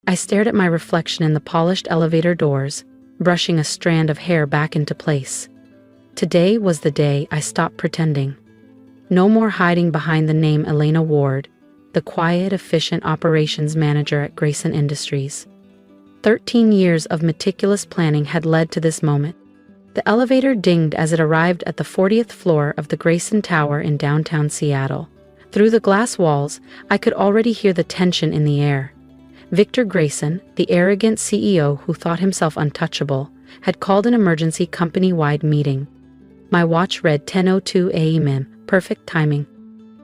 I stared at my reflection in the polished elevator doors, brushing a strand of hair back into place. Today was the day I stopped pretending. No more hiding behind the name Elena Ward, the quiet, efficient operations manager at Grayson Industries. 13 years of meticulous planning had led to this moment. The elevator dinged as it arrived at the 40th floor of the Grayson Tower in downtown Seattle. Through the glass walls, I could already hear the tension in the air. Victor Grayson, the arrogant CEO who thought himself untouchable, had called an emergency company-wide meeting. My watch read 10:02 a.m. Perfect timing.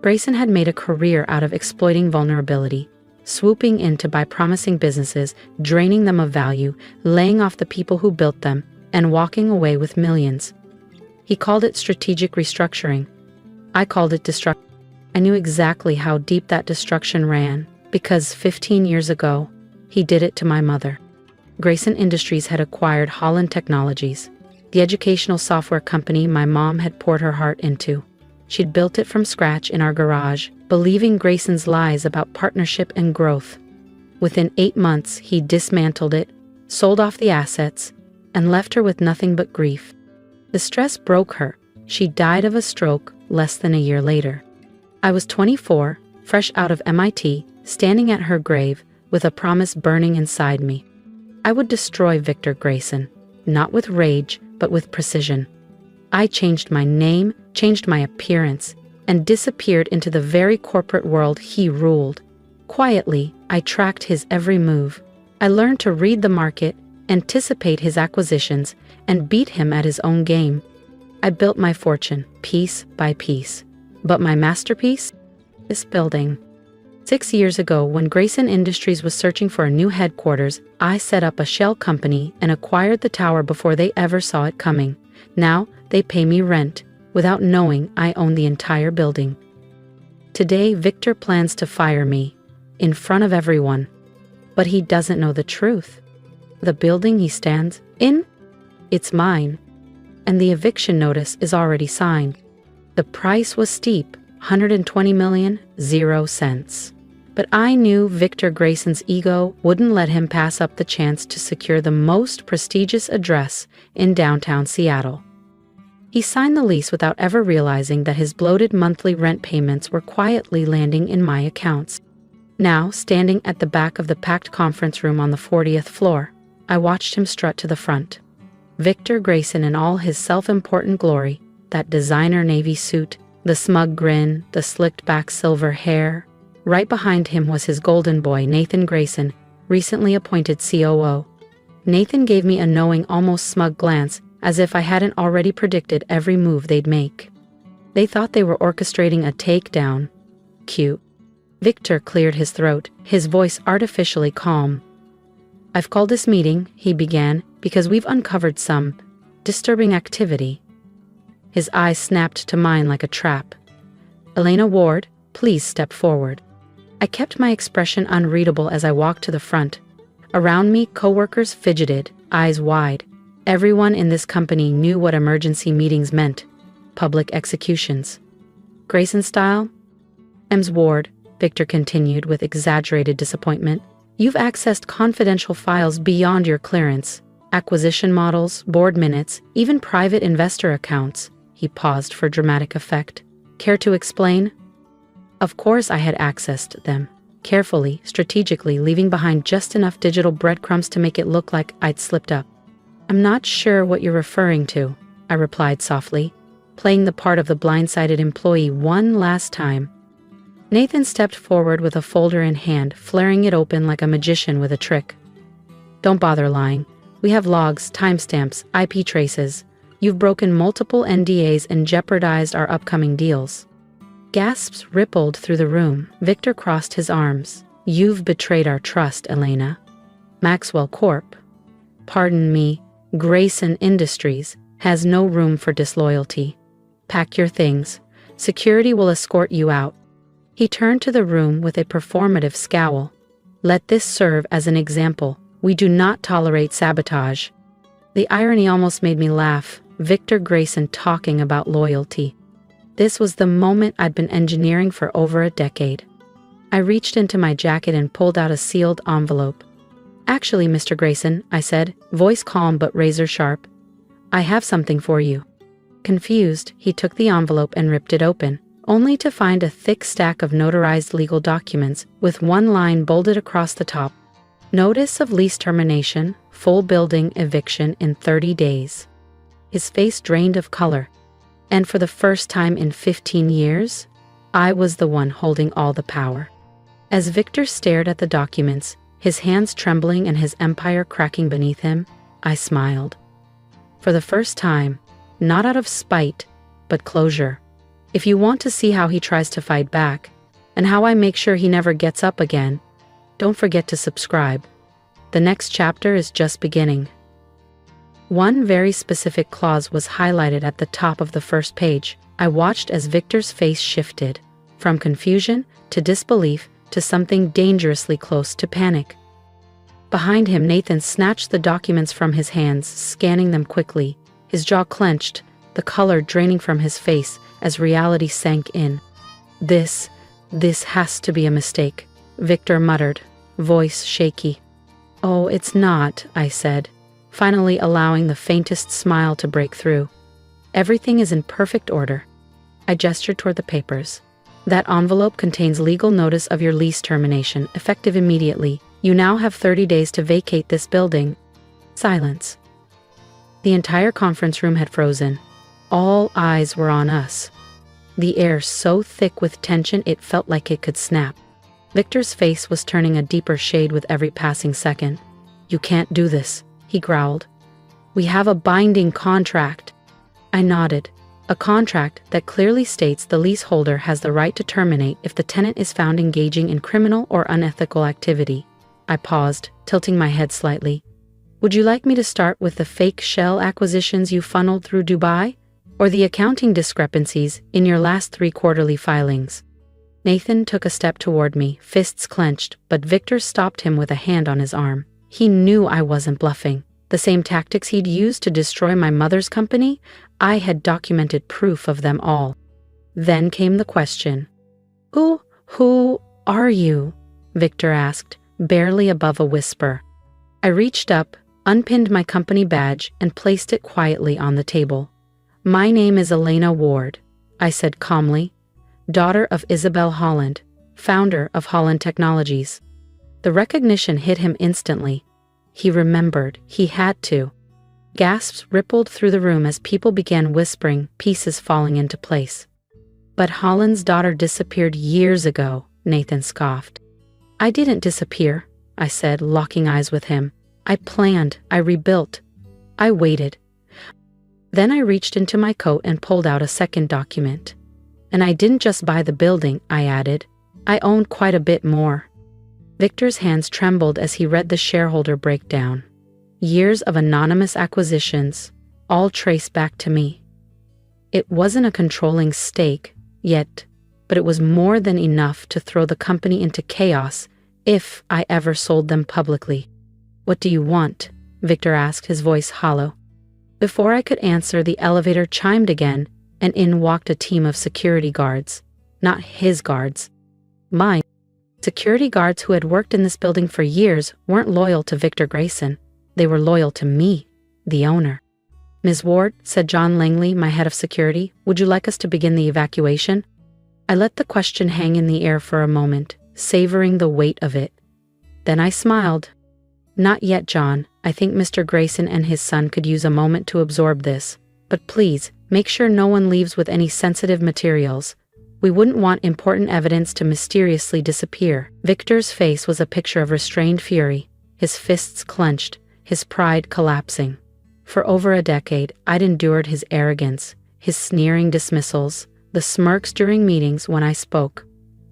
Grayson had made a career out of exploiting vulnerability, swooping in to buy promising businesses, draining them of value, laying off the people who built them, and walking away with millions. He called it strategic restructuring. I called it destruction. I knew exactly how deep that destruction ran, because 15 years ago, he did it to my mother. Grayson Industries had acquired Holland Technologies, the educational software company my mom had poured her heart into. She'd built it from scratch in our garage, believing Grayson's lies about partnership and growth. Within 8 months, he dismantled it, sold off the assets, and left her with nothing but grief. The stress broke her. She died of a stroke less than a year later. I was 24, fresh out of MIT, standing at her grave with a promise burning inside me. I would destroy Victor Grayson, not with rage, but with precision. I changed my name, changed my appearance, and disappeared into the very corporate world he ruled. Quietly, I tracked his every move. I learned to read the market, anticipate his acquisitions, and beat him at his own game. I built my fortune, piece by piece. But my masterpiece? This building. 6 years ago, when Grayson Industries was searching for a new headquarters, I set up a shell company and acquired the tower before they ever saw it coming. Now, they pay me rent, without knowing I own the entire building. Today, Victor plans to fire me, in front of everyone. But he doesn't know the truth. The building he stands in? It's mine. And the eviction notice is already signed. The price was steep, $120 million, 0 cents. But I knew Victor Grayson's ego wouldn't let him pass up the chance to secure the most prestigious address in downtown Seattle. He signed the lease without ever realizing that his bloated monthly rent payments were quietly landing in my accounts. Now, standing at the back of the packed conference room on the 40th floor, I watched him strut to the front. Victor Grayson in all his self-important glory, that designer navy suit, the smug grin, the slicked-back silver hair. Right behind him was his golden boy, Nathan Grayson, recently appointed COO. Nathan gave me a knowing, almost smug glance, as if I hadn't already predicted every move they'd make. They thought they were orchestrating a takedown. Cute. Victor cleared his throat, his voice artificially calm. "I've called this meeting," he began, "because we've uncovered some disturbing activity." His eyes snapped to mine like a trap. "Elena Ward, please step forward." I kept my expression unreadable as I walked to the front. Around me, coworkers fidgeted, eyes wide. Everyone in this company knew what emergency meetings meant. Public executions. Grayson style? "Ms. Ward," Victor continued with exaggerated disappointment, "you've accessed confidential files beyond your clearance. Acquisition models, board minutes, even private investor accounts." He paused for dramatic effect. "Care to explain?" Of course I had accessed them. Carefully, strategically, leaving behind just enough digital breadcrumbs to make it look like I'd slipped up. "I'm not sure what you're referring to," I replied softly, playing the part of the blindsided employee one last time. Nathan stepped forward with a folder in hand, flaring it open like a magician with a trick. "Don't bother lying. We have logs, timestamps, IP traces. You've broken multiple NDAs and jeopardized our upcoming deals." Gasps rippled through the room. Victor crossed his arms. "You've betrayed our trust, Elena. Maxwell Corp. Pardon me, Grayson Industries has no room for disloyalty. Pack your things. Security will escort you out." He turned to the room with a performative scowl. "Let this serve as an example. We do not tolerate sabotage." The irony almost made me laugh. Victor Grayson talking about loyalty. This was the moment I'd been engineering for over a decade. I reached into my jacket and pulled out a sealed envelope. Actually, Mr. Grayson, I said, voice calm but razor sharp, I have something for you. Confused, he took the envelope and ripped it open, only to find a thick stack of notarized legal documents with one line bolded across the top. Notice of lease termination, full building eviction in 30 days. His face drained of color. And for the first time in 15 years, I was the one holding all the power. As Victor stared at the documents, his hands trembling and his empire cracking beneath him, I smiled. For the first time, not out of spite, but closure. If you want to see how he tries to fight back, and how I make sure he never gets up again, don't forget to subscribe. The next chapter is just beginning. One very specific clause was highlighted at the top of the first page. I watched as Victor's face shifted, from confusion to disbelief to something dangerously close to panic. Behind him, Nathan snatched the documents from his hands, scanning them quickly, his jaw clenched, the color draining from his face as reality sank in. This has to be a mistake, Victor muttered, voice shaky. Oh, it's not, I said, finally allowing the faintest smile to break through. Everything is in perfect order. I gestured toward the papers. That envelope contains legal notice of your lease termination, effective immediately. You now have 30 days to vacate this building. Silence. The entire conference room had frozen. All eyes were on us. The air so thick with tension it felt like it could snap. Victor's face was turning a deeper shade with every passing second. You can't do this, he growled. We have a binding contract. I nodded. A contract that clearly states the leaseholder has the right to terminate if the tenant is found engaging in criminal or unethical activity. I paused, tilting my head slightly. Would you like me to start with the fake shell acquisitions you funneled through Dubai? Or the accounting discrepancies in your last 3 quarterly filings? Nathan took a step toward me, fists clenched, but Victor stopped him with a hand on his arm. He knew I wasn't bluffing. The same tactics he'd used to destroy my mother's company, I had documented proof of them all. Then came the question. Who are you? Victor asked, barely above a whisper. I reached up, unpinned my company badge, and placed it quietly on the table. My name is Elena Ward, I said calmly, daughter of Isabel Holland, founder of Holland Technologies. The recognition hit him instantly. He remembered, he had to. Gasps rippled through the room as people began whispering, pieces falling into place. But Holland's daughter disappeared years ago, Nathan scoffed. I didn't disappear, I said, locking eyes with him. I planned, I rebuilt. I waited. Then I reached into my coat and pulled out a second document. And I didn't just buy the building, I added. I owned quite a bit more. Victor's hands trembled as he read the shareholder breakdown. Years of anonymous acquisitions, all traced back to me. It wasn't a controlling stake, yet, but it was more than enough to throw the company into chaos if I ever sold them publicly. What do you want? Victor asked, his voice hollow. Before I could answer, the elevator chimed again, and in walked a team of security guards. Not his guards. Mine. Security guards who had worked in this building for years weren't loyal to Victor Grayson. They were loyal to me, the owner. Ms. Ward, said John Langley, my head of security, would you like us to begin the evacuation? I let the question hang in the air for a moment, savoring the weight of it. Then I smiled. Not yet, John. I think Mr. Grayson and his son could use a moment to absorb this. But please, make sure no one leaves with any sensitive materials. We wouldn't want important evidence to mysteriously disappear. Victor's face was a picture of restrained fury, his fists clenched, his pride collapsing. For over a decade, I'd endured his arrogance, his sneering dismissals, the smirks during meetings when I spoke.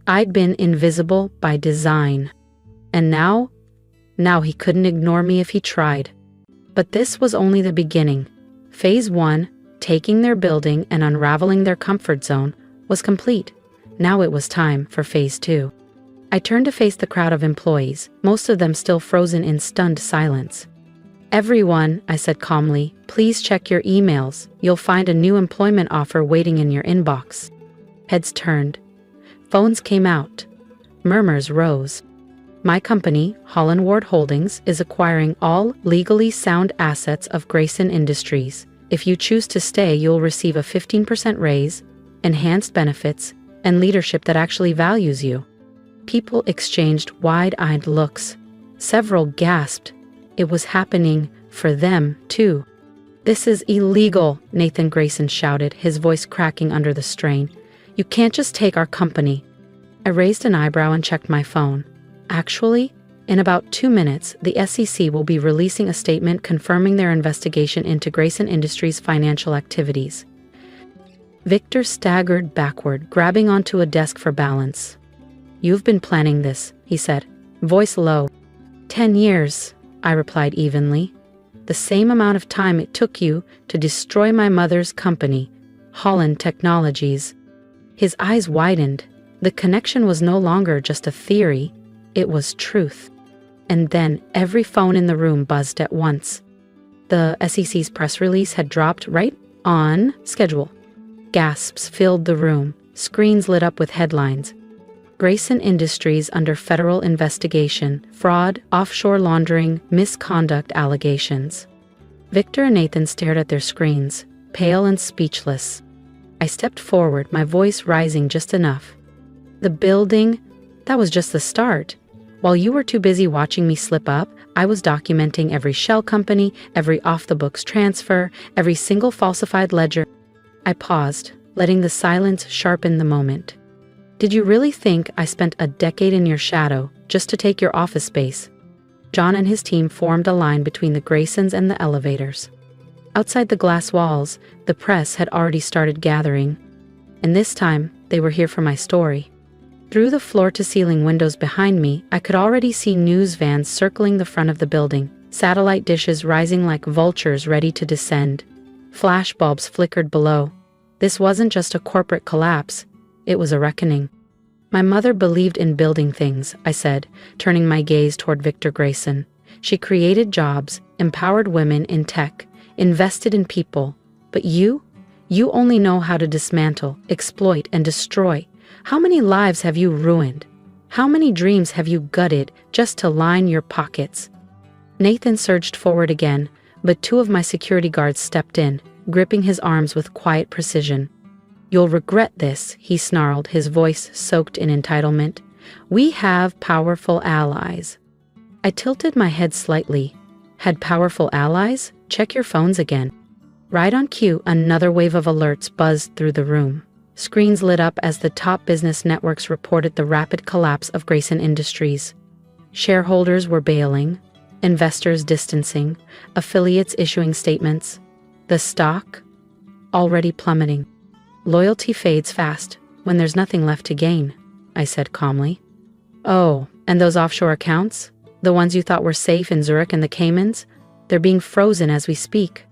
I'd been invisible by design. And now he couldn't ignore me if he tried. But this was only the beginning. Phase 1, taking their building and unraveling their comfort zone, was complete. Now it was time for Phase 2. I turned to face the crowd of employees, most of them still frozen in stunned silence. Everyone, I said calmly, please check your emails. You'll find a new employment offer waiting in your inbox. Heads turned. Phones came out. Murmurs rose. My company, Holland Ward Holdings, is acquiring all legally sound assets of Grayson Industries. If you choose to stay, you'll receive a 15% raise, enhanced benefits, and leadership that actually values you. People exchanged wide-eyed looks. Several gasped. It was happening for them, too. "This is illegal," Nathan Grayson shouted, his voice cracking under the strain. "You can't just take our company." I raised an eyebrow and checked my phone. Actually, in about 2 minutes, the SEC will be releasing a statement confirming their investigation into Grayson Industries' financial activities. Victor staggered backward, grabbing onto a desk for balance. "You've been planning this," he said, voice low. 10 years, I replied evenly. "The same amount of time it took you to destroy my mother's company, Holland Technologies." His eyes widened. The connection was no longer just a theory, it was truth. And then every phone in the room buzzed at once. The SEC's press release had dropped right on schedule. Gasps filled the room, screens lit up with headlines. Grayson Industries under federal investigation, fraud, offshore laundering, misconduct allegations. Victor and Nathan stared at their screens, pale and speechless. I stepped forward, my voice rising just enough. "The building, that was just the start. While you were too busy watching me slip up, I was documenting every shell company, every off-the-books transfer, every single falsified ledger." I paused, letting the silence sharpen the moment. "Did you really think I spent a decade in your shadow just to take your office space?" John and his team formed a line between the Graysons and the elevators. Outside the glass walls, the press had already started gathering. And this time, they were here for my story. Through the floor-to-ceiling windows behind me, I could already see news vans circling the front of the building, satellite dishes rising like vultures ready to descend. Flashbulbs flickered below. This wasn't just a corporate collapse, it was a reckoning. "My mother believed in building things," I said, turning my gaze toward Victor Grayson. "She created jobs, empowered women in tech, invested in people. But you only know how to dismantle, exploit, and destroy. How many lives have you ruined? How many dreams have you gutted just to line your pockets?" Nathan surged forward again, but 2 of my security guards stepped in, gripping his arms with quiet precision. "You'll regret this," he snarled, his voice soaked in entitlement. "We have powerful allies." I tilted my head slightly. Had powerful allies? Check your phones again. Right on cue, another wave of alerts buzzed through the room. Screens lit up as the top business networks reported the rapid collapse of Grayson Industries. Shareholders were bailing, investors distancing, affiliates issuing statements. The stock? Already plummeting. "Loyalty fades fast when there's nothing left to gain," I said calmly. "Oh, and those offshore accounts? The ones you thought were safe in Zurich and the Caymans? They're being frozen as we speak."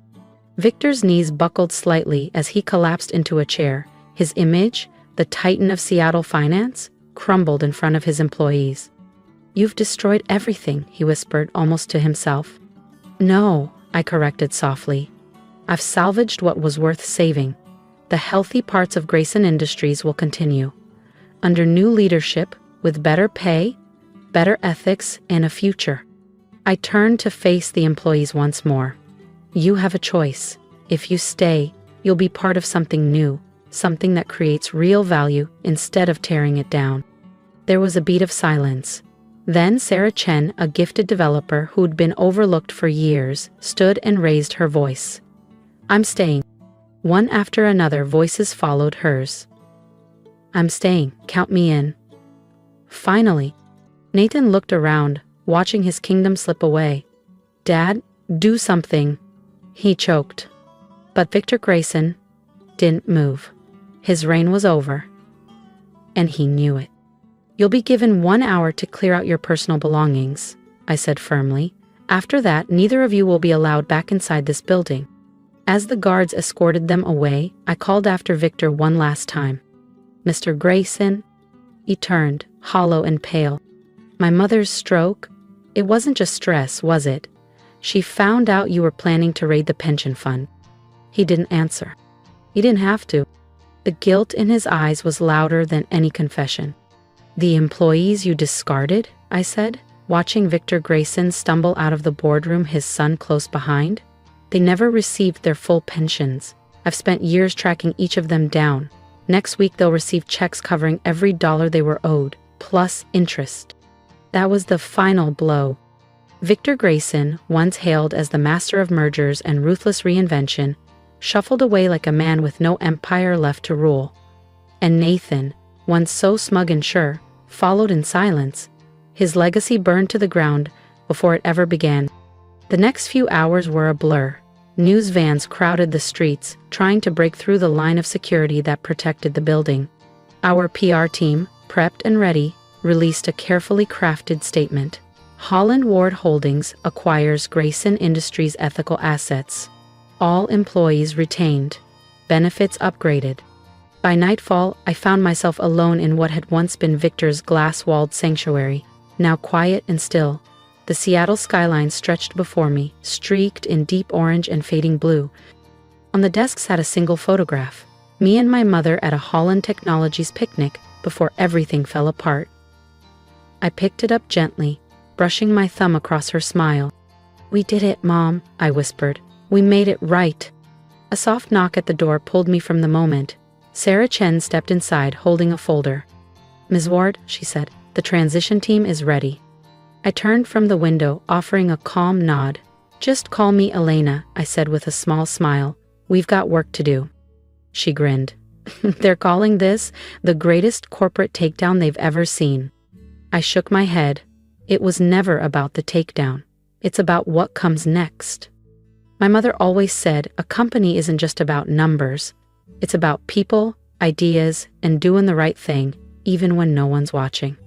Victor's knees buckled slightly as he collapsed into a chair. His image, the titan of Seattle finance, crumbled in front of his employees. "You've destroyed everything," he whispered, almost to himself. "No," I corrected softly. "I've salvaged what was worth saving. The healthy parts of Grayson Industries will continue. Under new leadership, with better pay, better ethics, and a future." I turned to face the employees once more. "You have a choice. If you stay, you'll be part of something new, something that creates real value instead of tearing it down." There was a beat of silence. Then Sarah Chen, a gifted developer who'd been overlooked for years, stood and raised her voice. "I'm staying." One after another, voices followed hers. "I'm staying, count me in." Finally, Nathan looked around, watching his kingdom slip away. "Dad, do something," he choked. But Victor Grayson didn't move. His reign was over, and he knew it. "You'll be given 1 hour to clear out your personal belongings," I said firmly. "After that, neither of you will be allowed back inside this building." As the guards escorted them away, I called after Victor one last time. "Mr. Grayson?" He turned, hollow and pale. "My mother's stroke? It wasn't just stress, was it? She found out you were planning to raid the pension fund." He didn't answer. He didn't have to. The guilt in his eyes was louder than any confession. "The employees you discarded? I said, watching Victor Grayson stumble out of the boardroom, his son close behind. They never received their full pensions. I've spent years tracking each of them down. Next week they'll receive checks covering every dollar they were owed, plus interest. That was the final blow. Victor Grayson, once hailed as the master of mergers and ruthless reinvention, shuffled away like a man with no empire left to rule. And Nathan, once so smug and sure, followed in silence. His legacy burned to the ground before it ever began. The next few hours were a blur. News vans crowded the streets, trying to break through the line of security that protected the building. Our PR team, prepped and ready, released a carefully crafted statement. Holland Ward Holdings acquires Grayson Industries' ethical assets. All employees retained. Benefits upgraded. By nightfall, I found myself alone in what had once been Victor's glass-walled sanctuary, now quiet and still. The Seattle skyline stretched before me, streaked in deep orange and fading blue. On the desk sat a single photograph, me and my mother at a Holland Technologies picnic before everything fell apart. I picked it up gently, brushing my thumb across her smile. "We did it, Mom," I whispered. "We made it right." A soft knock at the door pulled me from the moment. Sarah Chen stepped inside, holding a folder. "Ms. Ward," she said, "the transition team is ready." I turned from the window, offering a calm nod. "Just call me Elena," I said with a small smile. "We've got work to do." She grinned. "They're calling this the greatest corporate takedown they've ever seen." I shook my head. It was never about the takedown. It's about what comes next. My mother always said a company isn't just about numbers. It's about people, ideas, and doing the right thing, even when no one's watching.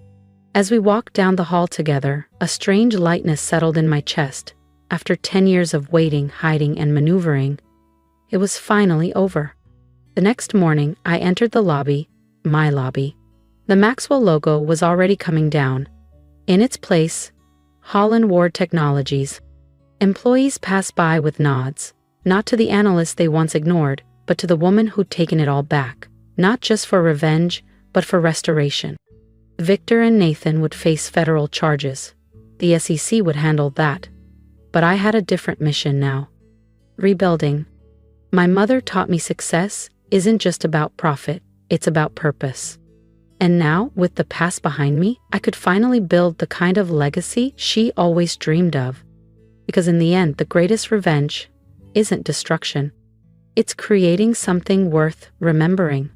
As we walked down the hall together, a strange lightness settled in my chest. After 10 years of waiting, hiding, and maneuvering, it was finally over. The next morning, I entered the lobby, my lobby. The Maxwell logo was already coming down. In its place, Holland Ward Technologies. Employees passed by with nods, not to the analysts they once ignored, but to the woman who'd taken it all back, not just for revenge, but for restoration. Victor and Nathan would face federal charges. The SEC would handle that. But I had a different mission now. Rebuilding. My mother taught me success isn't just about profit, it's about purpose. And now, with the past behind me, I could finally build the kind of legacy she always dreamed of. Because in the end, the greatest revenge isn't destruction. It's creating something worth remembering.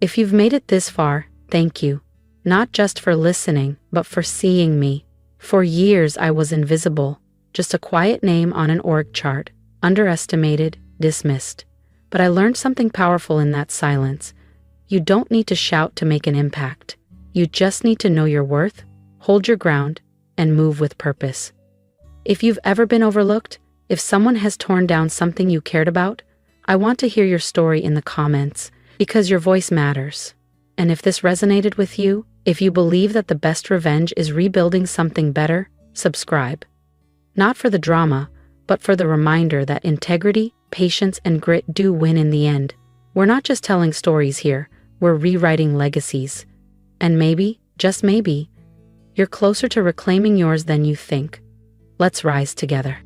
If you've made it this far, thank you. Not just for listening, but for seeing me. For years I was invisible, just a quiet name on an org chart, underestimated, dismissed. But I learned something powerful in that silence. You don't need to shout to make an impact. You just need to know your worth, hold your ground, and move with purpose. If you've ever been overlooked, if someone has torn down something you cared about, I want to hear your story in the comments, because your voice matters. And if this resonated with you, if you believe that the best revenge is rebuilding something better, subscribe. Not for the drama, but for the reminder that integrity, patience, and grit do win in the end. We're not just telling stories here, we're rewriting legacies. And maybe, just maybe, you're closer to reclaiming yours than you think. Let's rise together.